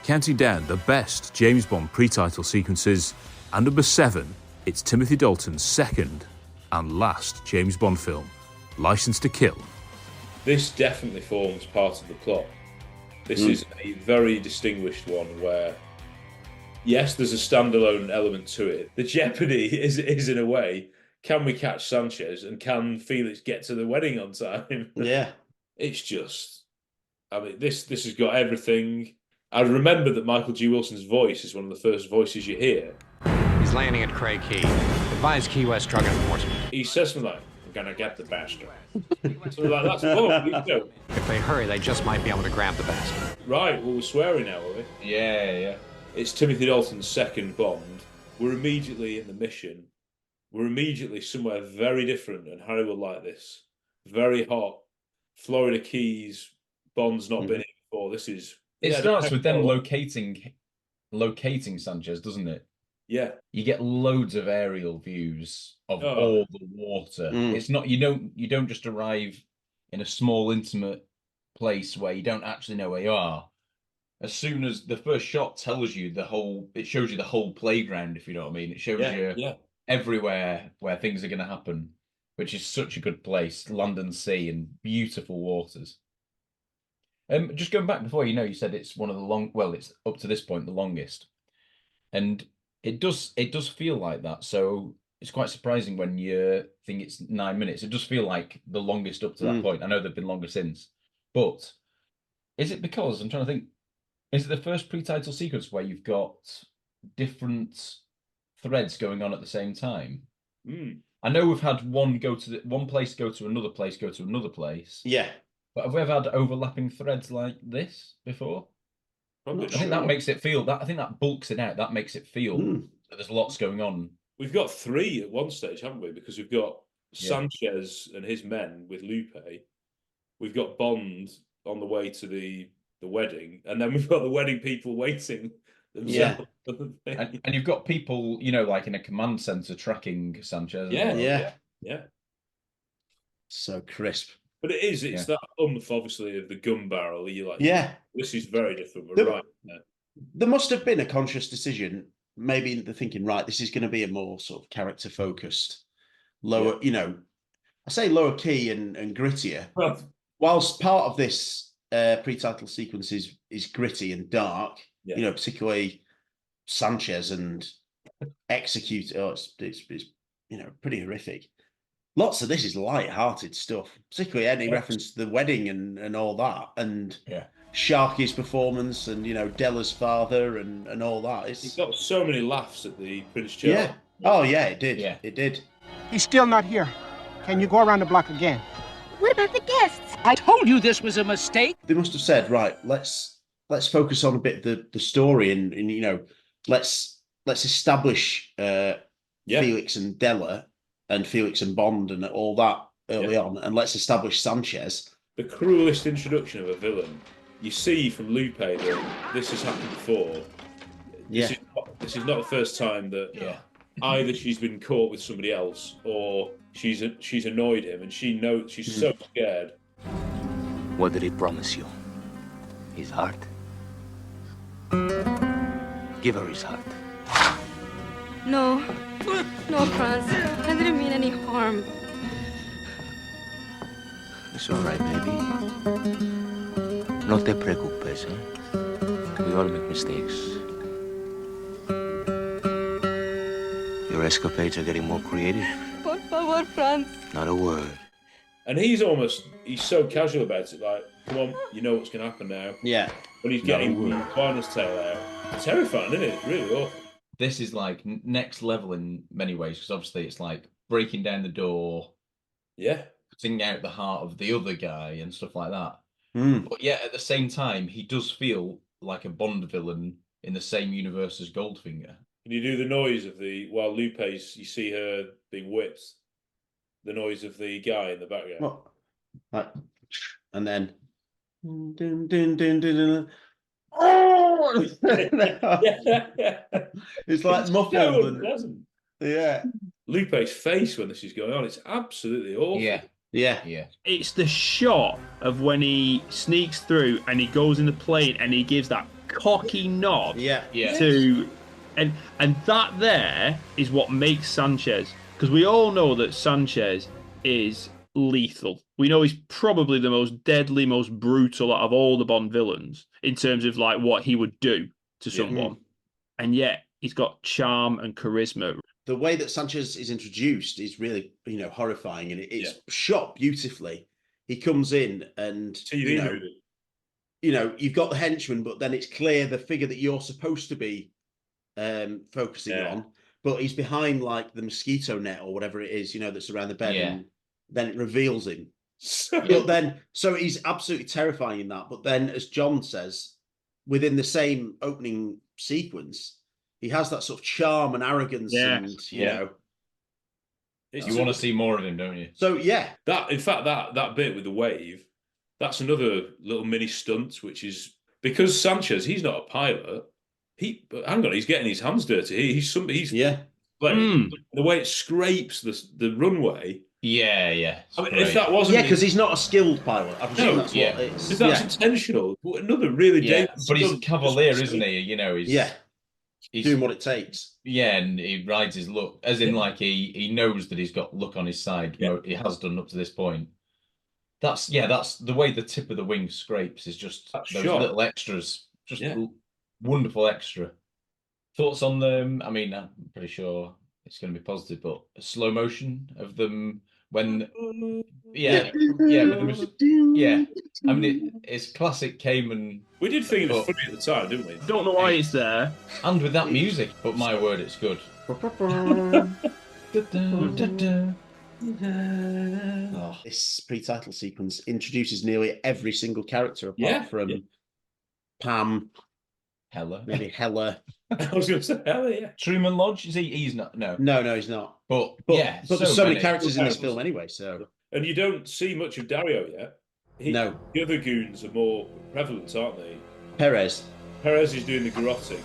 Counting down the best James Bond pre-title sequences, and number 7, it's Timothy Dalton's second and last James Bond film, Licence to Kill. This definitely forms part of the plot. This is a very distinguished one where, yes, there's a standalone element to it. The jeopardy is in a way, can we catch Sanchez and can Felix get to the wedding on time? Yeah. It's just, I mean, this has got everything. I remember that Michael G. Wilson's voice is one of the first voices you hear. He's landing at Cray Key. Advise Key West Drug Enforcement. He says something like, "We're gonna get the bastard." So like, that's Bond. If they hurry, they just might be able to grab the bastard. Right, well, we're swearing now, are we? Yeah. It's Timothy Dalton's second Bond. We're immediately in the mission. We're immediately somewhere very different, and Harry will like this. Very hot. Florida Keys. Bond's not been here before. This is... It starts with them locating Sanchez, doesn't it? Yeah. You get loads of aerial views of all the water. It's not you don't just arrive in a small intimate place where you don't actually know where you are. As soon as the first shot tells you it shows you the whole playground, if you know what I mean. It shows you everywhere where things are going to happen, which is such a good place, land and sea and beautiful waters. Just going back before, you said it's one of the it's up to this point the longest, and it does feel like that. So it's quite surprising when you think it's 9 minutes. It does feel like the longest up to that point. I know they've been longer since, but is it because I'm trying to think? Is it the first pre-title sequence where you've got different threads going on at the same time? I know we've had one place go to another place, go to another place. Yeah. But have we ever had overlapping threads like this before? I think that makes it feel I think that bulks it out. That makes it feel that there's lots going on. We've got 3 at one stage, haven't we? Because we've got Sanchez and his men with Lupe. We've got Bond on the way to the wedding, and then we've got the wedding people waiting themselves. Yeah. And you've got people, like in a command center tracking Sanchez. Yeah. So crisp. But it's that umph, obviously, of the gun barrel. You're like, this is very different. We're right there. There must have been a conscious decision. Maybe they're thinking, right, this is going to be a more sort of character focused, lower, I say lower key and grittier. Whilst part of this pre-title sequence is gritty and dark, particularly Sanchez and Execute. It's pretty horrific. Lots of this is light-hearted stuff, particularly any reference to the wedding and all that, and Sharky's performance, and Della's father and all that. He got so many laughs at the Prince Charles. Yeah. Oh yeah, it did. Yeah, it did. He's still not here. Can you go around the block again? What about the guests? I told you this was a mistake. They must have said, right, let's focus on a bit the story and let's establish Felix and Della. And Felix and Bond and all that early on, and let's establish Sanchez. The cruelest introduction of a villain. You see from Lupe that this has happened before. This is not the first time that either she's been caught with somebody else or she's annoyed him, and she knows she's so scared. What did he promise you? His heart? Give her his heart. No, Franz. I didn't mean any harm. It's all right, baby. No te preocupes, eh? We all make mistakes. Your escapades are getting more creative. Por favor, Franz. Not a word. And he's so casual about it, like, come on, you know what's going to happen now. Yeah. When he's getting the spinal tail out. It's terrifying, isn't it? It's really awful. This is like next level in many ways, because obviously it's like breaking down the door, putting out the heart of the other guy and stuff like that. But yet at the same time, he does feel like a Bond villain in the same universe as Goldfinger. Can you do the noise of while Lupe's, you see her being whipped, the noise of the guy in the background? What? And then... Dun, dun, dun, dun, dun. Oh! It's like muffled. Yeah. Lupe's face when this is going on, it's absolutely awful. Yeah. It's the shot of when he sneaks through and he goes in the plane and he gives that cocky nod Yeah. to, and that there is what makes Sanchez, because we all know that Sanchez is lethal. We know he's probably the most deadly, most brutal out of all the Bond villains in terms of like what he would do to someone, and yet he's got charm and charisma. The way that Sanchez is introduced is really, horrifying, and it's shot beautifully. He comes in and you've got the henchman, but then it's clear the figure that you're supposed to be focusing on, but he's behind like the mosquito net or whatever it is, that's around the bed, and then it reveals him. But then, so he's absolutely terrifying in that. But then, as John says, within the same opening sequence, he has that sort of charm and arrogance, and you want to see more of him, don't you? So that in fact that bit with the wave, that's another little mini stunt, which is because Sanchez, he's not a pilot. He's getting his hands dirty. He's the way it scrapes the runway. If that wasn't, because he's not a skilled pilot. I presume that's what it's. If that's intentional, another really dangerous. But he's a cavalier, isn't he? He's doing what it takes. Yeah, and he rides his luck, as in like he knows that he's got luck on his side. He has done up to this point. That's the way the tip of the wing scrapes is just those little extras, just wonderful extra. Thoughts on them? I mean, I'm pretty sure it's going to be positive, but a slow motion of them when, I mean, it's classic Cayman. We did think it was funny at the time, didn't we? Don't know why it's there, and with that music, but my word, it's good. This pre-title sequence introduces nearly every single character apart from Pam, maybe Hella. I was going to say Hella, Truman Lodge, is he? He's not. No, he's not. But there's so many characters in this film anyway. So, and you don't see much of Dario yet. No, the other goons are more prevalent, aren't they? Perez is doing the garroting.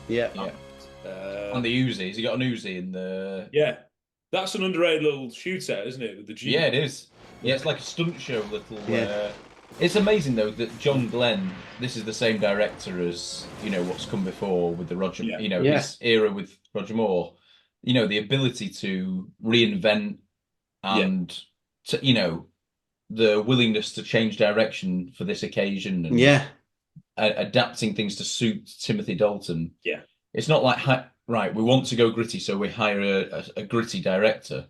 And the Uzi. Has he got an Uzi in the? Yeah, that's an underrated little shootout, isn't it? With the Jeep. Yeah, it is. Yeah, it's like a stunt show. It's amazing though that John Glenn. This is the same director as what's come before with the Roger. His era with Roger Moore. The ability to reinvent and the willingness to change direction for this occasion. And adapting things to suit Timothy Dalton. Yeah, it's not like we want to go gritty, so we hire a gritty director.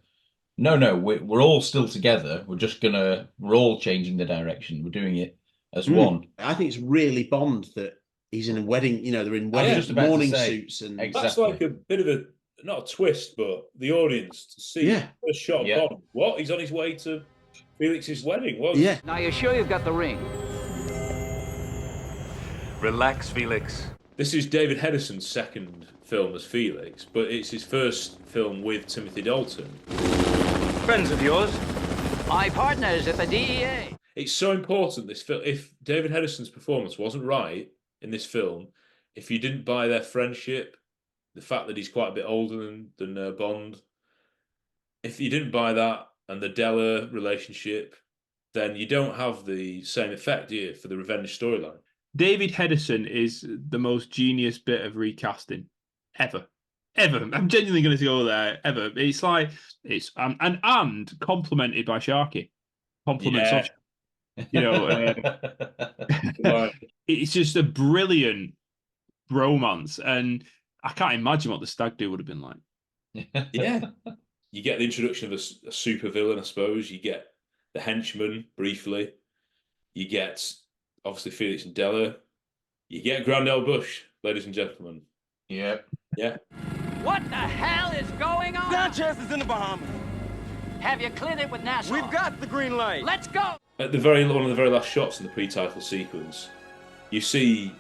No, we're all still together. We're all changing the direction. We're doing it as one. I think it's really Bond that he's in a wedding. They're in wedding morning suits, and that's like a bit of a not a twist, but the audience to see the shot of Bond. What? He's on his way to Felix's wedding. What? Yeah. Now you're sure you've got the ring? Relax, Felix. This is David Hedison's second film as Felix, but it's his first film with Timothy Dalton. Friends of yours? My partners at the DEA. It's so important, this film. If David Hedison's performance wasn't right in this film, if you didn't buy their friendship, the fact that he's quite a bit older than Bond, if you didn't buy that and the Della relationship, then you don't have the same effect, do you, for the revenge storyline? David Hedison is the most genius bit of recasting ever. I'm genuinely going to go there. Ever. It's like and complemented by Sharky. Compliments of, it's just a brilliant romance, and I can't imagine what the stag do would have been like. Yeah, you get the introduction of a super villain, I suppose. You get the henchman briefly. You get obviously Felix and Della. You get Grandel Bush, ladies and gentlemen. Yeah. What the hell is going on? Sanchez is in the Bahamas. Have you cleared it with Nassau? We've got the green light. Let's go. At one of the very last shots in the pre-title sequence, you see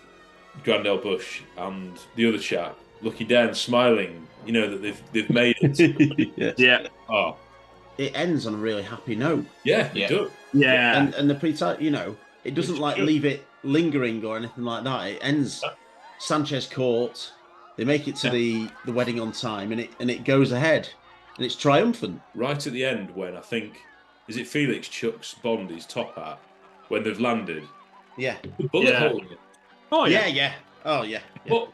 Grandel Bush and the other chap looking down, smiling. That they've made it. Yeah. Oh. It ends on a really happy note. Yeah, it does. Yeah. And the pre-title, it doesn't leave it lingering or anything like that. It ends Sanchez caught. They make it to the wedding on time, and it goes ahead, and it's triumphant. Right at the end, when I think is it Felix chucks Bond his top hat when they've landed. Yeah. The bullet hole in it. Oh yeah, yeah. Oh yeah. But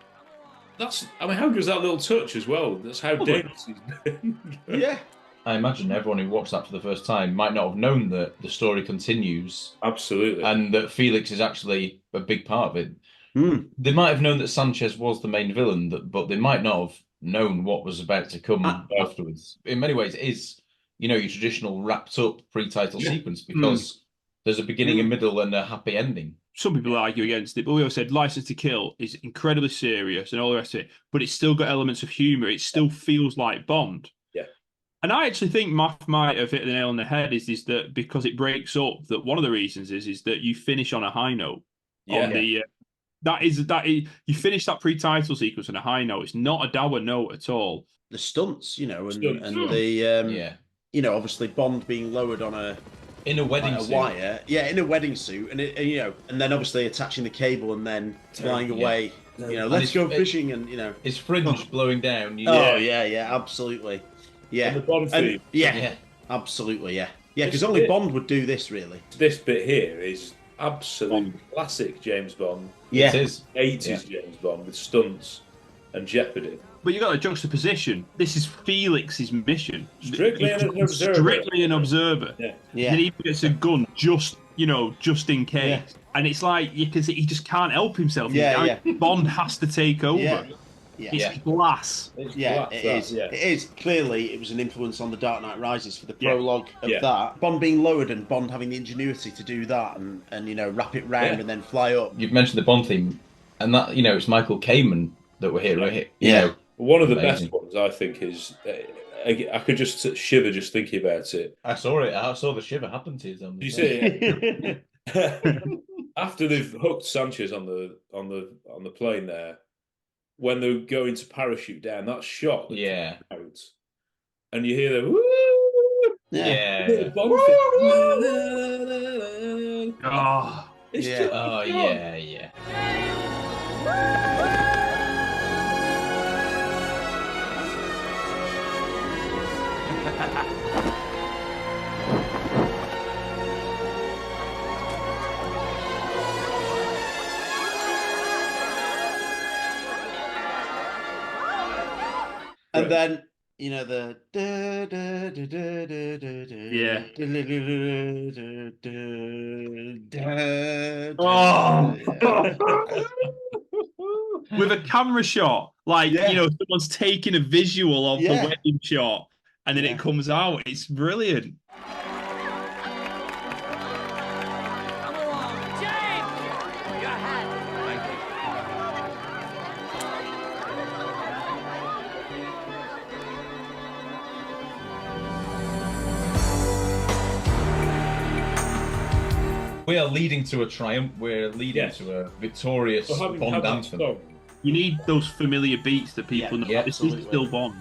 I mean, how good is that little touch as well? That's how dangerous he's been. Yeah. I imagine everyone who watched that for the first time might not have known that the story continues. Absolutely. And that Felix is actually a big part of it. They might have known that Sanchez was the main villain, but they might not have known what was about to come afterwards. In many ways, it is, your traditional wrapped up pre-title sequence because there's a beginning, a middle, and a happy ending. Some people argue against it, but we always said License to Kill is incredibly serious and all the rest of it, but it's still got elements of humour. It still feels like Bond. Yeah. And I actually think Math might have hit the nail on the head is that because it breaks up, that one of the reasons is that you finish on a high note. Yeah. On the, that is you finish that pre-title sequence on a high note. It's not a dour note at all. The stunts, and the obviously Bond being lowered on a wedding suit. Wire, in a wedding suit, and and then obviously attaching the cable and then flying away. Let's go fishing, and his fringe blowing down. Oh yeah, absolutely, yeah. And the Bond theme. Absolutely, yeah, because only Bond would do this really. This bit here is absolute classic James Bond. Yeah, it is 80s James Bond with stunts and jeopardy. But you got a juxtaposition. This is Felix's mission. Strictly an observer. Strictly an observer. Yeah. And he gets a gun just in case. Yeah. And it's like because he just can't help himself. Bond has to take over. Yeah. It's class. It is. Clearly, it was an influence on The Dark Knight Rises for the prologue of that. Bond being lowered and Bond having the ingenuity to do that and wrap it round and then fly up. You've mentioned the Bond theme, and that it's Michael Kamen that we're here, right? One of the best ones, I think, is I could just shiver just thinking about it. I saw it. I saw the shiver happen to you. Did you see it? After they've hooked Sanchez on the plane there, when they're going to parachute down, that shot, out, and you hear the woo, And then the with a camera shot, like someone's taking a visual of the wedding shot, and then it comes out. It's brilliant. We are leading to a triumph. We're leading to a victorious Bond anthem. You need those familiar beats that people know. This is still Bond.